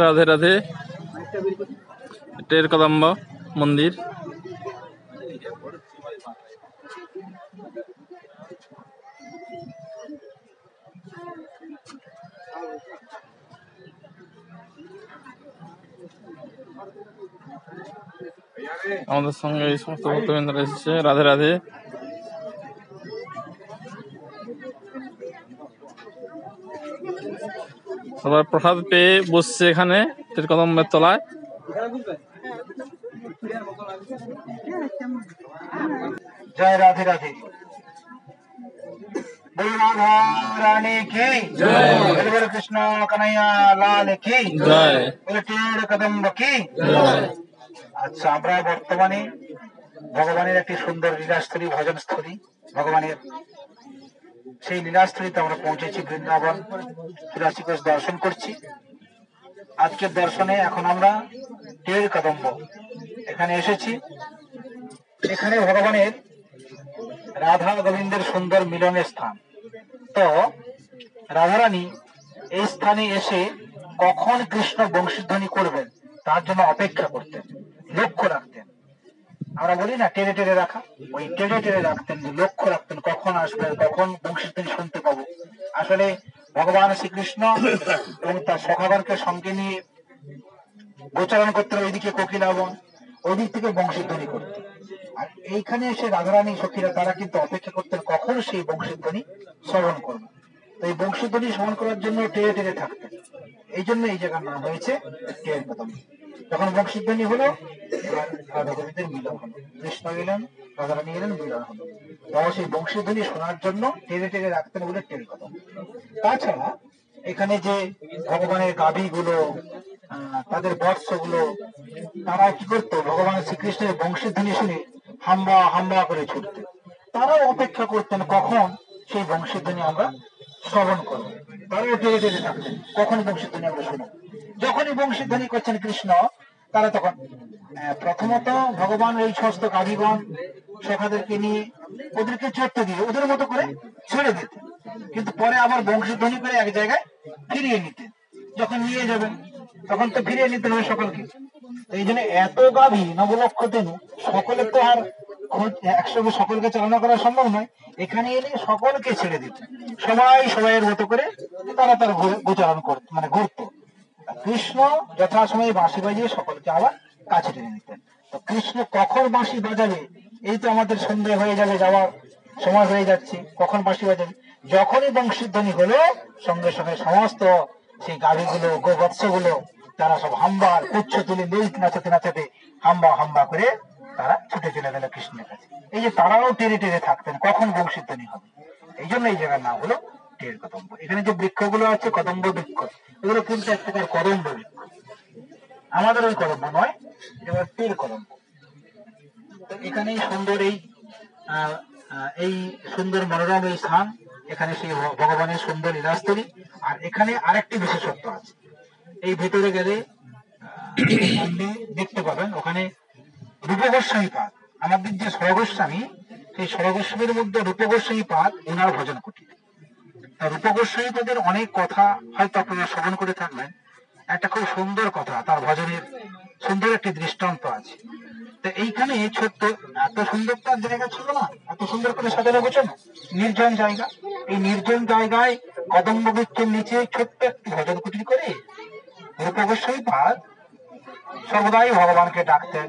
রাধে রাধে। টের কদম্ব মন্দির। আমাদের সঙ্গে এই সমস্ত ভক্তবৃন্দরা এসেছে। রাধে রাধে। সবাই প্রসাদ পেয়ে বসছে এখানে টের কদম্বের তলায়। জয় রাধে রাধে। রাধা রানী কি জয়, কৃষ্ণ কানাইয়া লাল কি জয়, টের কদম্ব কি জয়। আচ্ছা, আমরা বর্তমানে ভগবানের একটি সুন্দর লীলাস্থলী, ভজনস্থলী, ভগবানের সেই লীলাস্থলীতে আমরা পৌঁছেছি। বৃন্দাবন 84 কোষ দর্শন করছি। আজকের দর্শনে এখন আমরা টের কদম্ব এখানে এসেছি। এখানে ভগবানের রাধা গোবিন্দের সুন্দর মিলনের স্থান। তো রাধারানী এই স্থানে এসে কখন কৃষ্ণ বংশীধ্বনি করবেন তার জন্য অপেক্ষা করতেন, লক্ষ্য রাখতেন। আমরা বলি না টেনে টেনে রাখা, ওই টেনে টেনে রাখতেন, যে লক্ষ্য রাখতেন কখন আসবে, কখন বংশীধ্বনি শুনতে পাবো। আসলে ভগবান শ্রীকৃষ্ণ এবং তার সখাগণকে সঙ্গে নিয়ে গোচারণ করতেন, ওইদিকে কোকিলাবন, ওই দিক থেকে বংশীধ্বনি করতেন। আর এইখানে এসে রাধারানী সখীরা তারা কিন্তু অপেক্ষা করতেন কখন সেই বংশীধ্বনি শ্রবণ করবে। তো এই বংশীধ্বনি শ্রবণ করার জন্য টেনে টেনে থাকতেন। এই জন্য এই জায়গার নাম হয়েছে টের কদম্ব। যখন বংশীধ্বনি হলো, রাধা গোবিন্দের মিলন হলো, কৃষ্ণ গেলেন, রাধারানী গেলেন, মিলন হলো। তারা সেই বংশীধ্বনি শোনার জন্য টেনে টেনে রাখতেন বলে টের কদম্ব। তাছাড়া এখানে যে ভগবানের গাভী গুলো, তাদের বৎস গুলো, তারা কি করতো, ভগবান শ্রীকৃষ্ণের বংশীধ্বনি শুনে হাম্বা হাম্বা করে ছুটতেন। তারাও অপেক্ষা করতেন কখন সেই বংশীধ্বনি আমরা শ্রবণ করবো। তারাও টেনে টেনে থাকতেন কখন বংশীধ্বনি আমরা শুনবো। যখনই বংশীধ্বনি করছেন কৃষ্ণ, তারা তখন প্রথমত ভগবান এই সমস্ত গাভীগণ সখাদেরকে নিয়ে ওদেরকে চড়তে দিয়ে ওদের মতো করে ছেড়ে দিতেন, কিন্তু পরে আবার বংশীধ্বনি করে এক জায়গায় ফিরিয়ে নিতেন। যখন নিয়ে যাবেন তখন তো ফিরিয়ে নিতে হবে সকলকে। এই জন্য এত গাভী, নবলক্ষ তেনু, সকলের তো আর একসঙ্গে সকলকে চালনা করা সম্ভব নয়। এখানে এলে সকলকে ছেড়ে দিত, সবাই সবাইয়ের মতো করে তারা তার গোচারণ করত, মানে ঘুরত। কৃষ্ণ যথাসময়ে বাঁশি বাজিয়ে সকলকে আবার কাছে টেনে নিতেন। তো কৃষ্ণ কখন বাঁশি বাজাবে, এই তো আমাদের সন্ধ্যা হয়ে যাবে, যাওয়ার সময় হয়ে যাচ্ছে, কখন বাঁশি বাজাবে। যখনই বংশীধ্বনি হলো, সঙ্গে সঙ্গে সমস্ত সেই গাভীগুলো, গোবৎস গুলো, তারা সব হাম্বার পুচ্ছ তুলে লেজ নাচাতে নাচাতে হাম্বা হাম্বা করে তারা ছুটে চলে গেল কৃষ্ণের কাছে। এই যে তারাও টেনে টেনে থাকতেন কখন বংশীধ্বনি হবে। এই জন্য এই জায়গার নাম হলো টের কদম্ব। এখানে যে বৃক্ষগুলো আছে, কদম্ব বৃক্ষ, এগুলো কিন্তু এক প্রকার কদম্ব বৃক্ষ, আমাদের ওই কদম্ব নয়, এবার টের কদম্ব। তো এখানে সুন্দর এই সুন্দর মনোরম এই স্থান, এখানে সেই ভগবানের সুন্দর লীলাস্থলী। আর এখানে আরেকটি বিশেষত্ব আছে, এই ভেতরে গেলে দেখতে পাবেন ওখানে রূপগোস্বামী পাদ, আমাদের যে সরগোস্বামী, সেই সরগোস্বামীর মধ্যে রূপগোস্বামী পাদ ওনার ভজন কুটির। রূপগোস্বামী পাদের অনেক কথা হয়তো আপনারা শ্রবণ করে থাকবেন। একটা খুব সুন্দর কথা, তার ভজনের সুন্দর একটি দৃষ্টান্ত আছে। তো এইখানে ছোট্ট, এত সুন্দর তার জায়গা ছিল না, এত সুন্দর করে সাজানো গোছানো, নির্জন জায়গা। এই নির্জন জায়গায় কদম্ব বৃক্ষের নিচে ছোট্ট একটি ভজন কুটির করে রূপগোস্বামী পাদ সর্বদাই ভগবানকে ডাকতেন।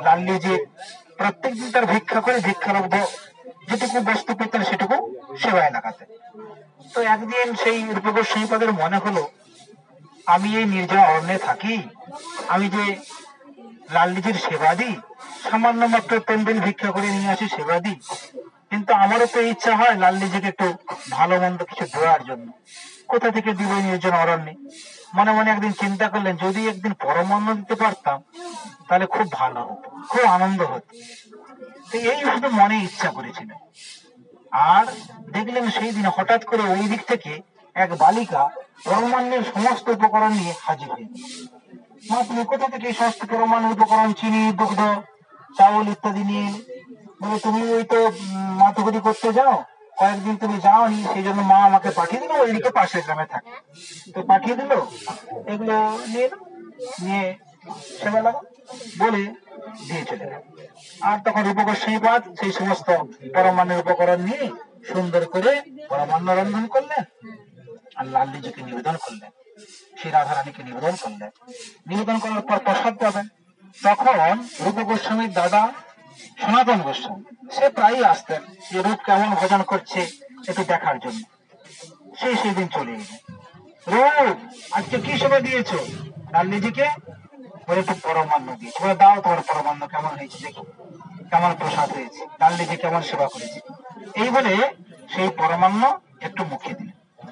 লাল্লিজি প্রত্যেকদিন তার ভিক্ষা করে ভিক্ষালব্ধ যেটুকু বস্তু পেতেন সেটুকু সেবায় লাগাতেন। তো একদিন সেই রূপগোস্বামী পাদের মনে হলো, আমি এই নির্জন অরণ্যে থাকি, আমি যে লাল্লিজির সেবা দিই, সামান্য মাত্র 3 দিন ভিক্ষা করে নিয়ে আসি, সেবা দিই, কিন্তু আমারও তো ইচ্ছা হয় লাল্লিজিকে একটু ভালো মন্দ কিছু দেওয়ার জন্য। কোথা থেকে দিব নির্জন অরণ্যে? মনে মনে একদিন চিন্তা করলেন, যদি একদিন পরমান্ন দিতে পারতাম তাহলে খুব ভালো হতো, খুব আনন্দ হতো। তো এই শুধু মনে ইচ্ছা করেছিলেন। আর দেখলেন সেই দিন হঠাৎ করে ওই দিক থেকে এক বালিকা পরমান্নের সমস্ত উপকরণ নিয়ে হাজির হয়ে গেল। মা, তুমি কোথা থেকে এই সমস্ত পরমান্ন উপকরণ, চিনি, দুগ্ধ, চাউল ইত্যাদি নিয়ে? বলে, তুমি ওই তো মাতুকুরি করতে যাও, কয়েকদিন তুমি যাওনি, সেই জন্য মা আমাকে পাঠিয়ে দিল, ওইদিকে পাশের গ্রামে থাকে, তো পাঠিয়ে দিল এগুলো নিয়ে নাও, নিয়ে সেবা লাগো বলে দিয়ে চলে গেল। আর তখন রূপগোস্বামীপাদ সেই সমস্ত পরমান্নের উপকরণ নিয়ে সুন্দর করে পরমান্ন রন্ধন করলেন আর লালজিকে নিবেদন করলেন, সেই রাধারানীকে নিবেদন করলেন। নিবেদন করার পর প্রসাদ পাবেন। তখন রূপ গোস্বামীর দাদা সনাতন গোস্বামী সে প্রায়ই আসতেন যে রূপ কেমন ভোজন করছে একটু দেখার জন্য। সেই দিন চলে এলেন। রূপ, আজকে কি সেবা দিয়েছো? লালজিকে বলে একটু পরমান্ন দিয়েছে। বলে দাও তোমার পরমান্ন কেমন হয়েছে দেখি, কেমন প্রসাদ হয়েছে, লালজি কেমন সেবা করেছে। এই বলে সেই পরমান্ন একটু মুখে দিল।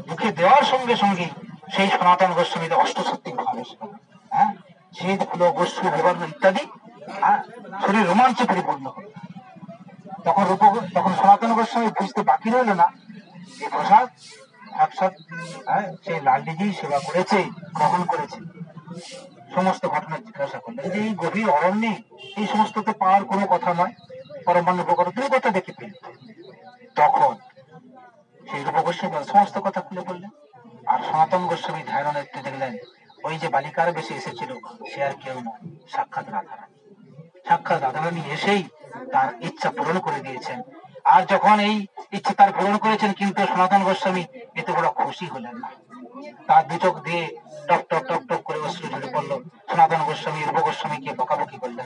মুখে দেওয়ার সঙ্গে সঙ্গে সেই সনাতন গোস্বামী অষ্টসত্যি ভাবে হ্যাঁ শীত ফুলো গোস্ব বিবর্ণ ইত্যাদি শরীর রোমাঞ্চে পরিপূর্ণ হল। তখন সনাতন গোস্বামী বুঝতে বাকি রইল না এই প্রসাদ সাক্ষাৎ সেই লালজি সেবা করেছে, গ্রহণ করেছে। সমস্ত ঘটনা জিজ্ঞাসা করলেন যে এই গভীর অরণ্যে এই সমস্ত তো পাওয়ার কোনো কথা নয়, পরমান্ন উপকরণ তুমি কথা দেখে পেলে। তখন সেই রূপ গোস্বামী সমস্ত কথা খুলে বললেন। আর সনাতন গোস্বামী ধারণা একটু দেখলেন ওই যে বালিকার বেশি এসেছিল সে আর কেউ নয়, সাক্ষাৎ রাধারানী। সাক্ষাৎ রাধারানী এসেই তার ইচ্ছা পূরণ করে দিয়েছেন। আর যখন এই ইচ্ছা তার পূরণ করেছেন, কিন্তু সনাতন গোস্বামী এতে বড় খুশি হলেন না। তার দু চোখ দিয়ে টক টক টক টক করে অশ্রু ঝরে পড়লো। সনাতন গোস্বামী রূপ গোস্বামীকে বকাবকি করলেন,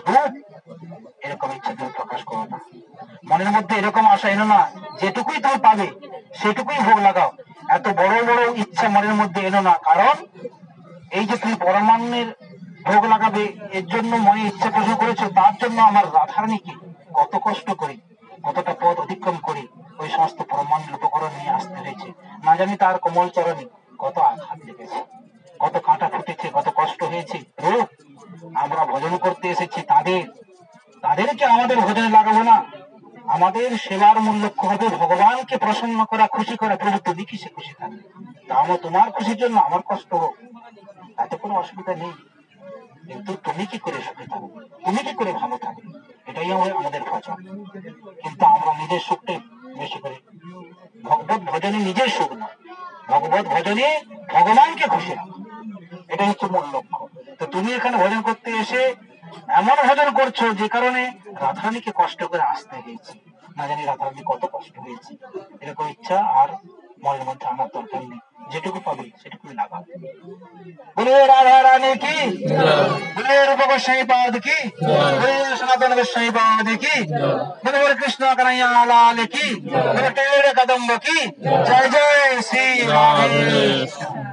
এরকম ইচ্ছা তুমি প্রকাশ করো না, মনের মধ্যে এরকম আশা এনো না যেটুকুই তুমি পাবে সেটুকুই ভোগ লাগাও, এত বড় বড় ইচ্ছা মনের মধ্যে এনো না। কারণ এই যে তুমি পরমান্নের ভোগ লাগাবে এর জন্য মনে ইচ্ছা পোষণ করেছো, তার জন্য আমার রাধারানীকে কত কষ্ট করে কতটা পথ অতিক্রম করে ওই সমস্ত পরমান্নের উপকরণ নিয়ে আসতে হয়েছে। না জানি তার কোমল চরণে কত আঘাত লেগেছে, কত কাঁটা ফুটেছে, কত কষ্ট হয়েছে। আমরা ভজন করতে এসেছি তাদেরকে আমাদের ভজনে লাগাবো না। আমাদের সেবার মূল লক্ষ্য হবে ভগবানকে প্রসন্ন করা, খুশি করা। প্রভু তুমি কিসে খুশি থাকবে, তাও তোমার খুশির জন্য আমার কষ্ট হোক, তাতে কোনো অসুবিধা নেই, কিন্তু তুমি কি করে সুখে থাকবে, তুমি কি করে ভালো থাকবে, এটাই আমাদের ভজন। কিন্তু আমরা নিজের সুখটাই বেশি করে, ভগবত ভজনে নিজের সুখ না, ভগবত ভজনে ভগবানকে খুশি রাখা, এটাই হচ্ছে মূল লক্ষ্য। তো তুমি এখানে ভজন করতে এসে এমন ভজন করছো যে কারণে রাধারানীকে কষ্ট করে আসতে হয়েছে, না জানি রাধারানী কত কষ্ট হয়েছে। এরকম ইচ্ছা আর মনের মধ্যে আনার দরকার নেই, যেটুকু পাবে সেটুকুই লাগাও। বলে রাধা রানী কি, বলে রূপ গোস্বামী পাদ কি, বলে সনাতন গোস্বামী পাদ কি, বলে কৃষ্ণ কানাইয়া লাল কি, বলে টেড়ে কদম্ব কি। জয় জয় শ্রী রাধে।